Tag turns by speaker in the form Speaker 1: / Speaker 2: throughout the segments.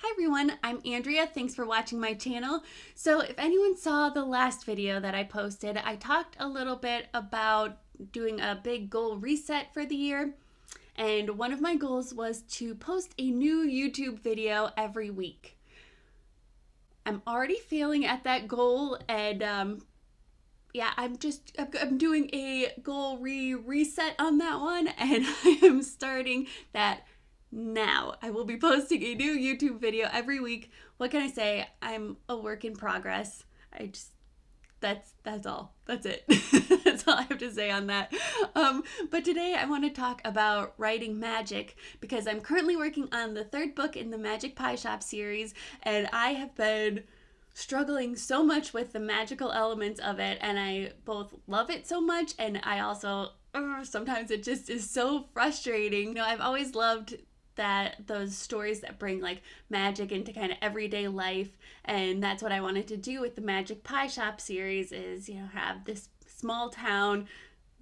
Speaker 1: Hi everyone, I'm Andrea. Thanks for watching my channel. So if anyone saw the last video that I posted, I talked a little bit about doing a big goal reset for the year. And one of my goals was to post a new YouTube video every week. I'm already failing at that goal and yeah, I'm doing a goal reset on that one, and I am starting that now. I will be posting a new YouTube video every week. What can I say? I'm a work in progress. I just that's all. That's it. That's all I have to say on that. But today I want to talk about writing magic because I'm currently working on the third book in the Magic Pie Shop series, and I have been struggling so much with the magical elements of it, and I both love it so much and I also sometimes it just is so frustrating. I've always loved that those stories that bring like magic into kind of everyday life, and that's what I wanted to do with the Magic Pie Shop series is, have this small town,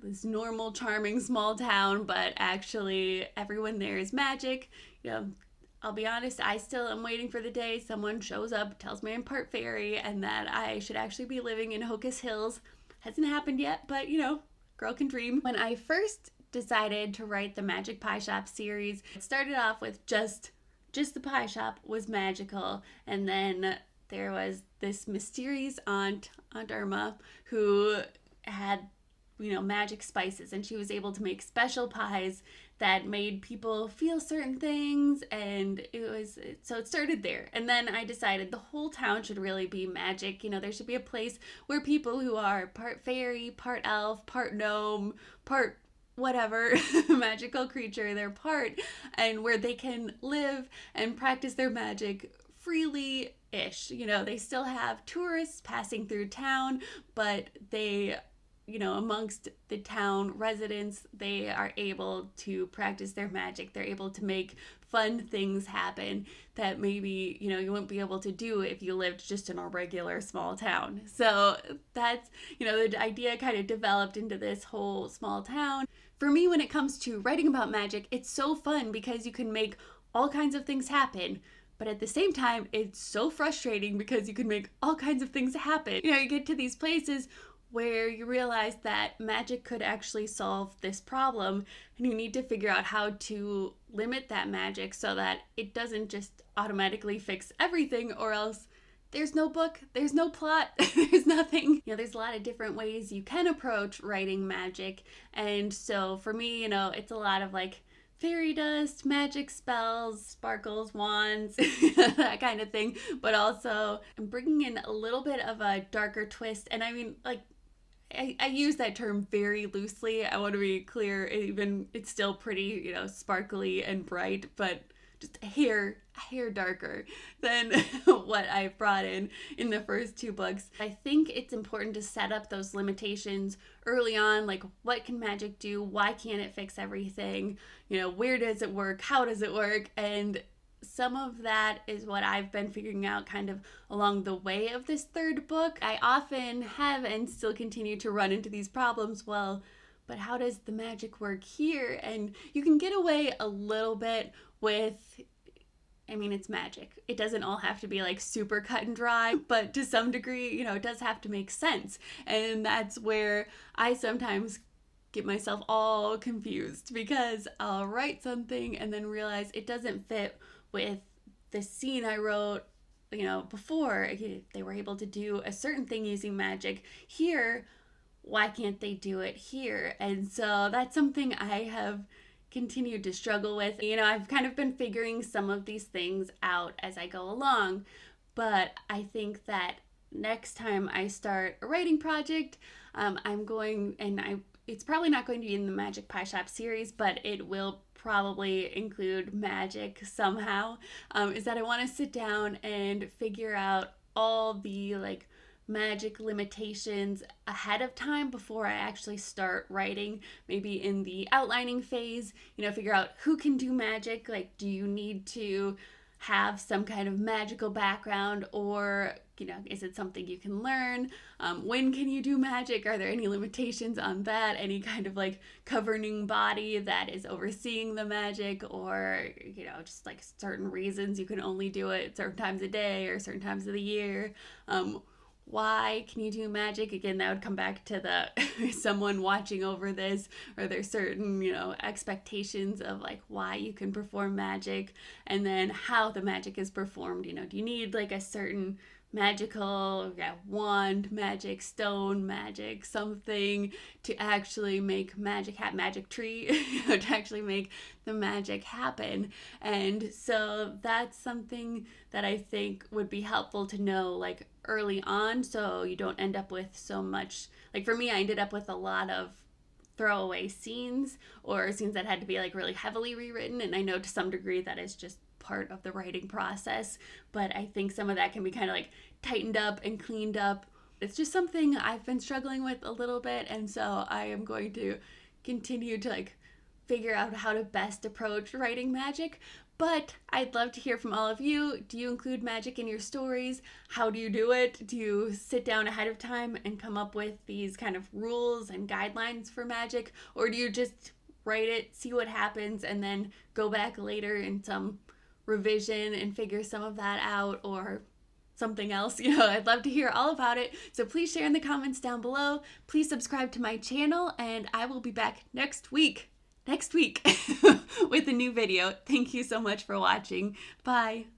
Speaker 1: this normal charming small town, but actually everyone there is magic. I'll be honest, I still am waiting for the day someone shows up, tells me I'm part fairy, and that I should actually be living in Hocus Hills. Hasn't happened yet, but girl can dream. When I first decided to write the Magic Pie Shop series, it started off with just the pie shop was magical, and then there was this mysterious Aunt Irma, who had magic spices, and she was able to make special pies that made people feel certain things, and it started there. And then I decided the whole town should really be magic. There should be a place where people who are part fairy, part elf, part gnome, part whatever magical creature they're part, and where they can live and practice their magic freely ish. They still have tourists passing through town, but they amongst the town residents, they are able to practice their magic. They're able to make fun things happen that maybe, you wouldn't be able to do if you lived just in a regular small town. So that's, the idea kind of developed into this whole small town. For me, when it comes to writing about magic, it's so fun because you can make all kinds of things happen. But at the same time, it's so frustrating because you can make all kinds of things happen. You get to these places where you realize that magic could actually solve this problem, and you need to figure out how to limit that magic so that it doesn't just automatically fix everything, or else there's no book, there's no plot, there's nothing. There's a lot of different ways you can approach writing magic, and so for me, it's a lot of like fairy dust, magic spells, sparkles, wands, that kind of thing, but also I'm bringing in a little bit of a darker twist. And I mean, like, I use that term very loosely. I want to be clear, it's still pretty, sparkly and bright, but just a hair darker than what I've brought in the first two books. I think it's important to set up those limitations early on, like what can magic do? Why can't it fix everything? Where does it work? How does it work? And some of that is what I've been figuring out kind of along the way of this third book. I often have and still continue to run into these problems. Well, but how does the magic work here? And you can get away a little bit with, it's magic. It doesn't all have to be like super cut and dry, but to some degree, it does have to make sense. And that's where I sometimes get myself all confused, because I'll write something and then realize it doesn't fit with the scene I wrote, before. They were able to do a certain thing using magic here. Why can't they do it here? And so that's something I have continued to struggle with. I've kind of been figuring some of these things out as I go along, but I think that next time I start a writing project, it's probably not going to be in the Magic Pie Shop series, but it will probably include magic somehow, is that I want to sit down and figure out all the like magic limitations ahead of time before I actually start writing. Maybe in the outlining phase, figure out who can do magic. Like, do you need to have some kind of magical background, or is it something you can learn? When can you do magic? Are there any limitations on that? Any kind of like governing body that is overseeing the magic, or, just like certain reasons you can only do it certain times a day or certain times of the year? Why can you do magic? Again, that would come back to the someone watching over this, or there's certain, expectations of like why you can perform magic, and then how the magic is performed. Do you need like a certain magical wand, magic stone, magic something to actually make magic magic tree to actually make the magic happen? And so that's something that I think would be helpful to know like early on, so you don't end up with so much. Like for me, I ended up with a lot of throwaway scenes, or scenes that had to be like really heavily rewritten, and I know to some degree that is just part of the writing process, but I think some of that can be kind of like tightened up and cleaned up. It's just something I've been struggling with a little bit, and so I am going to continue to like figure out how to best approach writing magic. But I'd love to hear from all of you. Do you include magic in your stories? How do you do it? Do you sit down ahead of time and come up with these kind of rules and guidelines for magic? Or do you just write it, see what happens, and then go back later in some revision and figure some of that out, or something else? I'd love to hear all about it. So please share in the comments down below. Please subscribe to my channel, and I will be back next week with a new video. Thank you so much for watching. Bye.